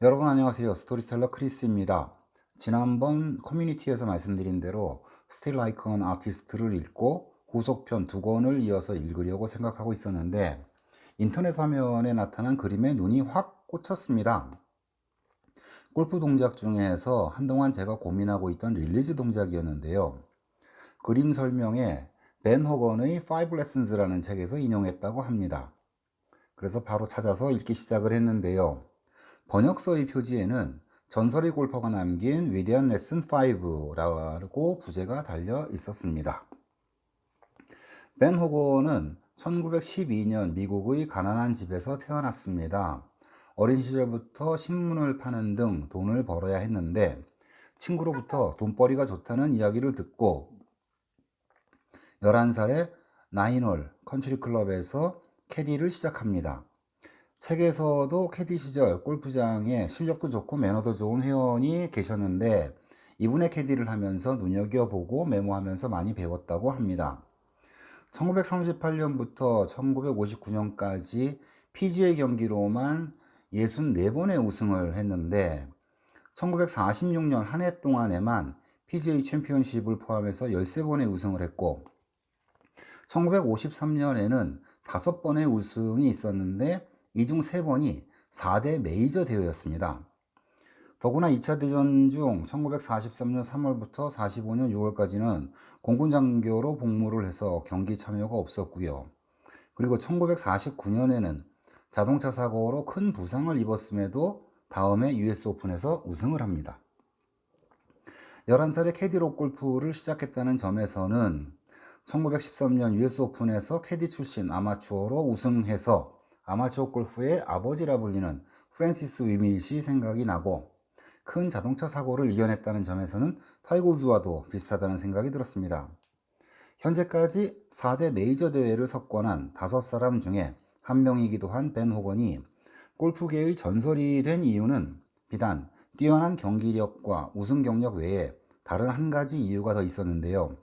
여러분 안녕하세요. 스토리텔러 크리스입니다. 지난번 커뮤니티에서 말씀드린 대로 Still Like an Artist를 읽고 후속편 두 권을 이어서 읽으려고 생각하고 있었는데 인터넷 화면에 나타난 그림에 눈이 확 꽂혔습니다. 골프 동작 중에서 한동안 제가 고민하고 있던 릴리즈 동작이었는데요. 그림 설명에 벤 호건의 Five Lessons라는 책에서 인용했다고 합니다. 그래서 바로 찾아서 읽기 시작을 했는데요. 번역서의 표지에는 전설의 골퍼가 남긴 위대한 레슨 5라고 부제가 달려 있었습니다. 벤 호건은 1912년 미국의 가난한 집에서 태어났습니다. 어린 시절부터 신문을 파는 등 돈을 벌어야 했는데 친구로부터 돈벌이가 좋다는 이야기를 듣고 11살에 나인홀 컨트리 클럽에서 캐디를 시작합니다. 책에서도 캐디 시절 골프장에 실력도 좋고 매너도 좋은 회원이 계셨는데 이분의 캐디를 하면서 눈여겨보고 메모하면서 많이 배웠다고 합니다. 1938년부터 1959년까지 PGA 경기로만 64번의 우승을 했는데 1946년 한 해 동안에만 PGA 챔피언십을 포함해서 13번의 우승을 했고 1953년에는 5번의 우승이 있었는데 이 중 3번이 4대 메이저 대회였습니다. 더구나 2차 대전 중 1943년 3월부터 45년 6월까지는 공군 장교로 복무를 해서 경기 참여가 없었고요. 그리고 1949년에는 자동차 사고로 큰 부상을 입었음에도 다음해 US 오픈에서 우승을 합니다. 11살에 캐디로 골프를 시작했다는 점에서는 1913년 US 오픈에서 캐디 출신 아마추어로 우승해서 아마추어 골프의 아버지라 불리는 프랜시스 위밋이 생각이 나고 큰 자동차 사고를 이겨냈다는 점에서는 타이거 우즈와도 비슷하다는 생각이 들었습니다. 현재까지 4대 메이저 대회를 석권한 5사람 중에 한 명이기도 한 벤 호건이 골프계의 전설이 된 이유는 비단 뛰어난 경기력과 우승 경력 외에 다른 한 가지 이유가 더 있었는데요.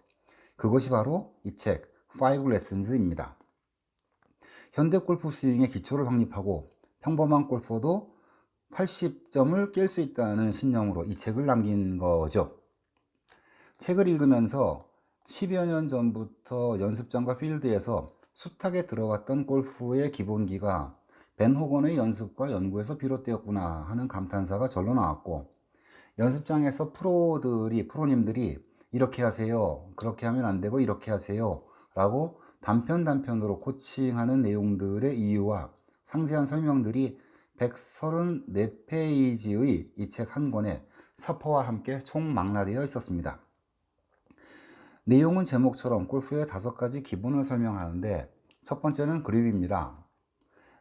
그것이 바로 이 책 Five Lessons입니다. 현대 골프 스윙의 기초를 확립하고 평범한 골퍼도 80점을 깰 수 있다는 신념으로 이 책을 남긴 거죠. 책을 읽으면서 10여 년 전부터 연습장과 필드에서 숱하게 들어왔던 골프의 기본기가 벤 호건의 연습과 연구에서 비롯되었구나 하는 감탄사가 절로 나왔고 연습장에서 프로님들이 이렇게 하세요, 그렇게 하면 안 되고 이렇게 하세요 라고 단편으로 코칭하는 내용들의 이유와 상세한 설명들이 134페이지의 이 책 한 권에 사포와 함께 총망라되어 있었습니다. 내용은 제목처럼 골프의 5가지 기본을 설명하는데 첫 번째는 그립입니다.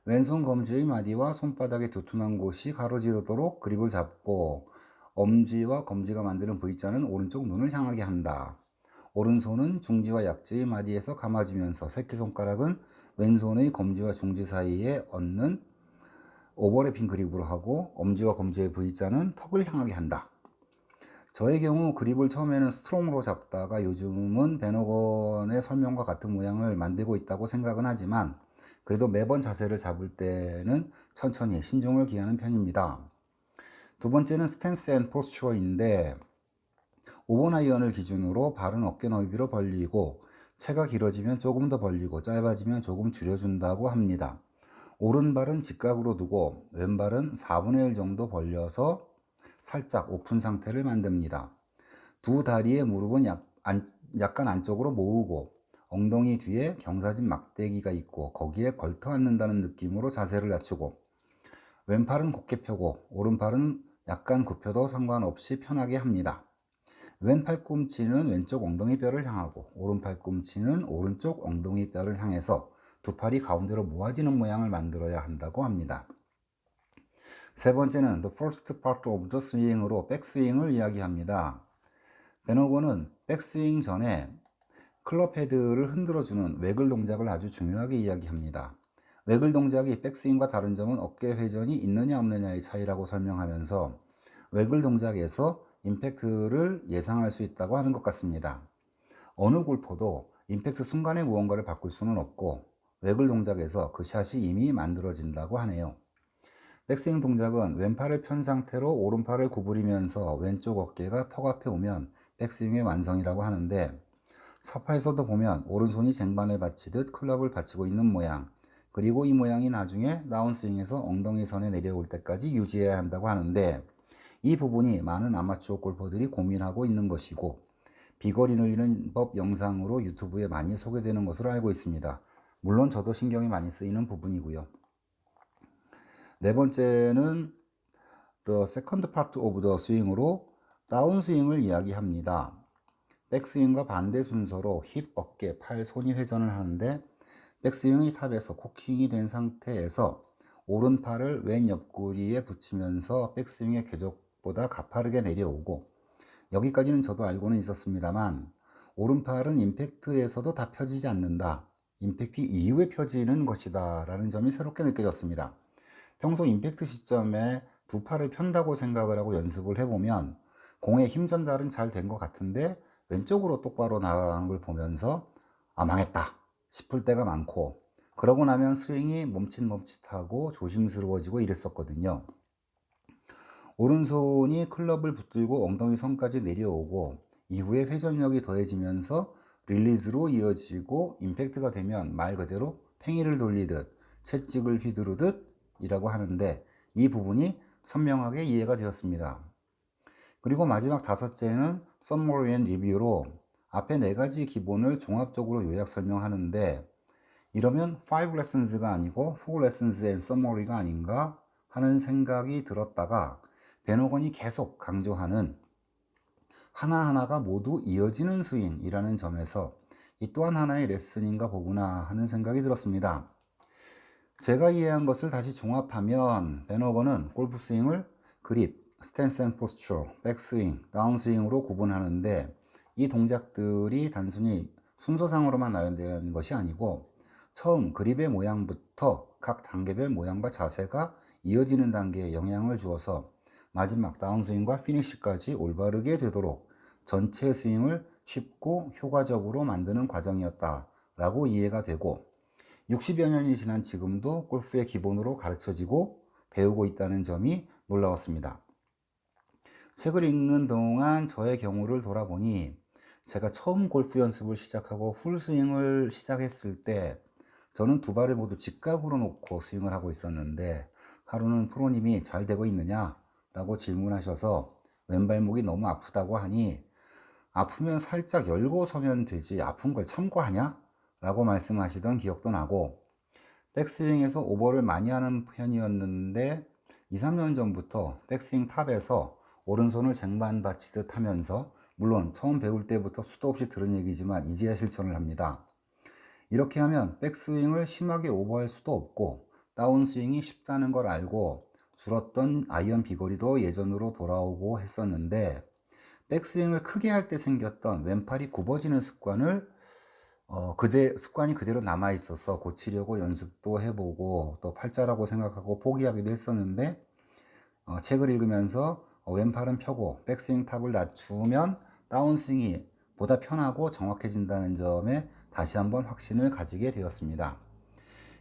왼손 검지의 마디와 손바닥의 두툼한 곳이 가로지르도록 그립을 잡고 엄지와 검지가 만드는 V자는 오른쪽 눈을 향하게 한다. 오른손은 중지와 약지의 마디에서 감아주면서 새끼손가락은 왼손의 검지와 중지 사이에 얹는 오버래핑 그립으로 하고 엄지와 검지의 V자는 턱을 향하게 한다. 저의 경우 그립을 처음에는 스트롱으로 잡다가 요즘은 벤 호건의 설명과 같은 모양을 만들고 있다고 생각은 하지만 그래도 매번 자세를 잡을 때는 천천히 신중을 기하는 편입니다. 두 번째는 스탠스 앤 포스처인데 5번 아이언을 기준으로 발은 어깨 넓이로 벌리고 채가 길어지면 조금 더 벌리고 짧아지면 조금 줄여준다고 합니다. 오른발은 직각으로 두고 왼발은 4분의 1 정도 벌려서 살짝 오픈 상태를 만듭니다. 두 다리의 무릎은 약간 안쪽으로 모으고 엉덩이 뒤에 경사진 막대기가 있고 거기에 걸터 앉는다는 느낌으로 자세를 낮추고 왼팔은 곧게 펴고 오른팔은 약간 굽혀도 상관없이 편하게 합니다. 왼 팔꿈치는 왼쪽 엉덩이뼈를 향하고 오른 팔꿈치는 오른쪽 엉덩이뼈를 향해서 두 팔이 가운데로 모아지는 모양을 만들어야 한다고 합니다. 세 번째는 The First Part of the Swing으로 백스윙을 이야기합니다. 벤 호건은 백스윙 전에 클럽 헤드를 흔들어주는 외글 동작을 아주 중요하게 이야기합니다. 외글 동작이 백스윙과 다른 점은 어깨 회전이 있느냐 없느냐의 차이라고 설명하면서 외글 동작에서 임팩트를 예상할 수 있다고 하는 것 같습니다. 어느 골퍼도 임팩트 순간에 무언가를 바꿀 수는 없고 외글 동작에서 그 샷이 이미 만들어진다고 하네요. 백스윙 동작은 왼팔을 편 상태로 오른팔을 구부리면서 왼쪽 어깨가 턱 앞에 오면 백스윙의 완성이라고 하는데, 서파에서도 보면 오른손이 쟁반을 받치듯 클럽을 받치고 있는 모양, 그리고 이 모양이 나중에 다운스윙에서 엉덩이 선에 내려올 때까지 유지해야 한다고 하는데, 이 부분이 많은 아마추어 골퍼들이 고민하고 있는 것이고, 비거리 늘리는 법 영상으로 유튜브에 많이 소개되는 것으로 알고 있습니다. 물론 저도 신경이 많이 쓰이는 부분이고요. 네 번째는 The second part of the swing으로 다운스윙을 이야기합니다. 백스윙과 반대 순서로 힙, 어깨, 팔, 손이 회전을 하는데, 백스윙이 탑에서 코킹이 된 상태에서 오른팔을 왼 옆구리에 붙이면서 백스윙의 궤적보다 가파르게 내려오고, 여기까지는 저도 알고는 있었습니다만 오른팔은 임팩트에서도 다 펴지지 않는다, 임팩트 이후에 펴지는 것이다 라는 점이 새롭게 느껴졌습니다. 평소 임팩트 시점에 두 팔을 편다고 생각을 하고 연습을 해보면 공의 힘 전달은 잘 된 것 같은데 왼쪽으로 똑바로 나가는 걸 보면서 아, 망했다 싶을 때가 많고, 그러고 나면 스윙이 멈칫멈칫하고 조심스러워지고 이랬었거든요. 오른손이 클럽을 붙들고 엉덩이 선까지 내려오고 이후에 회전력이 더해지면서 릴리즈로 이어지고 임팩트가 되면 말 그대로 팽이를 돌리듯 채찍을 휘두르듯 이라고 하는데, 이 부분이 선명하게 이해가 되었습니다. 그리고 마지막 다섯째는 Summary and Review로 앞에 네 가지 기본을 종합적으로 요약 설명하는데, 이러면 5 lessons가 아니고 4 lessons and summary가 아닌가 하는 생각이 들었다가, 베노건이 계속 강조하는 하나하나가 모두 이어지는 스윙이라는 점에서 이 또한 하나의 레슨인가 보구나 하는 생각이 들었습니다. 제가 이해한 것을 다시 종합하면 베노건은 골프 스윙을 그립, 스탠스 앤 포스처, 백스윙, 다운스윙으로 구분하는데, 이 동작들이 단순히 순서상으로만 나열된 것이 아니고 처음 그립의 모양부터 각 단계별 모양과 자세가 이어지는 단계에 영향을 주어서 마지막 다운스윙과 피니쉬까지 올바르게 되도록 전체 스윙을 쉽고 효과적으로 만드는 과정이었다라고 이해가 되고, 60여 년이 지난 지금도 골프의 기본으로 가르쳐지고 배우고 있다는 점이 놀라웠습니다. 책을 읽는 동안 저의 경우를 돌아보니, 제가 처음 골프 연습을 시작하고 풀스윙을 시작했을 때 저는 두 발을 모두 직각으로 놓고 스윙을 하고 있었는데, 하루는 프로님이 잘 되고 있느냐 라고 질문하셔서 왼발목이 너무 아프다고 하니, 아프면 살짝 열고 서면 되지 아픈 걸 참고 하냐? 라고 말씀하시던 기억도 나고, 백스윙에서 오버를 많이 하는 편이었는데 2, 3년 전부터 백스윙 탑에서 오른손을 쟁반 받치듯 하면서, 물론 처음 배울 때부터 수도 없이 들은 얘기지만 이제야 실천을 합니다. 이렇게 하면 백스윙을 심하게 오버할 수도 없고 다운스윙이 쉽다는 걸 알고 줄었던 아이언 비거리도 예전으로 돌아오고 했었는데, 백스윙을 크게 할 때 생겼던 왼팔이 굽어지는 습관이 그대로 남아 있어서 고치려고 연습도 해보고 또 팔자라고 생각하고 포기하기도 했었는데, 책을 읽으면서 왼팔은 펴고 백스윙 탑을 낮추면 다운스윙이 보다 편하고 정확해진다는 점에 다시 한번 확신을 가지게 되었습니다.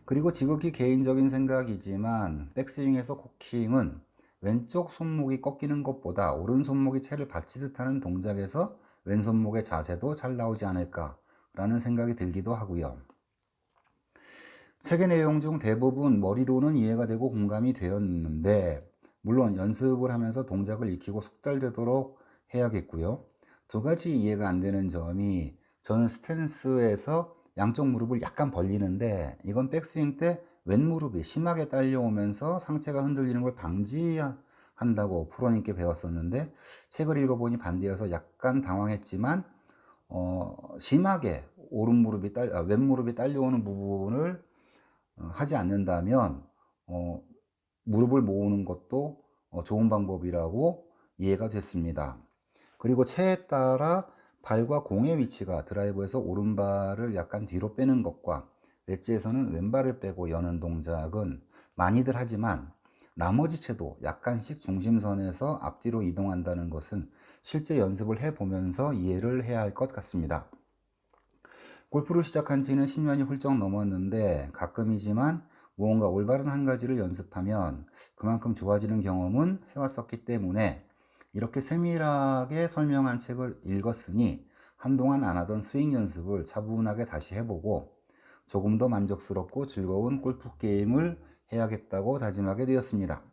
그리고 지극히 개인적인 생각이지만 백스윙에서 코킹은 왼쪽 손목이 꺾이는 것보다 오른 손목이 채를 받치듯 하는 동작에서 왼손목의 자세도 잘 나오지 않을까 라는 생각이 들기도 하고요. 책의 내용 중 대부분 머리로는 이해가 되고 공감이 되었는데, 물론 연습을 하면서 동작을 익히고 숙달되도록 해야겠고요. 두 가지 이해가 안 되는 점이, 저는 스탠스에서 양쪽 무릎을 약간 벌리는데 이건 백스윙 때 왼무릎이 심하게 딸려오면서 상체가 흔들리는 걸 방지한다고 프로님께 배웠었는데, 책을 읽어보니 반대여서 약간 당황했지만 심하게 왼무릎이 딸려오는 부분을 하지 않는다면 무릎을 모으는 것도 좋은 방법이라고 이해가 됐습니다. 그리고 체에 따라 발과 공의 위치가 드라이버에서 오른발을 약간 뒤로 빼는 것과 웨지에서는 왼발을 빼고 여는 동작은 많이들 하지만 나머지 채도 약간씩 중심선에서 앞뒤로 이동한다는 것은 실제 연습을 해보면서 이해를 해야 할 것 같습니다. 골프를 시작한 지는 10년이 훌쩍 넘었는데 가끔이지만 무언가 올바른 한 가지를 연습하면 그만큼 좋아지는 경험은 해왔었기 때문에 이렇게 세밀하게 설명한 책을 읽었으니 한동안 안 하던 스윙 연습을 차분하게 다시 해보고 조금 더 만족스럽고 즐거운 골프 게임을 해야겠다고 다짐하게 되었습니다.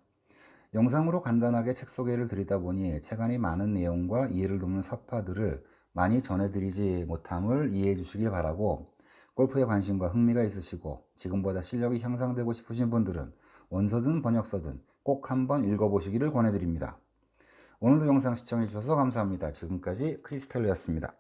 영상으로 간단하게 책 소개를 드리다 보니 책 안의 많은 내용과 이해를 돕는 서파들을 많이 전해드리지 못함을 이해해 주시길 바라고, 골프에 관심과 흥미가 있으시고 지금보다 실력이 향상되고 싶으신 분들은 원서든 번역서든 꼭 한번 읽어보시기를 권해드립니다. 오늘도 영상 시청해 주셔서 감사합니다. 지금까지 크리스탈로였습니다.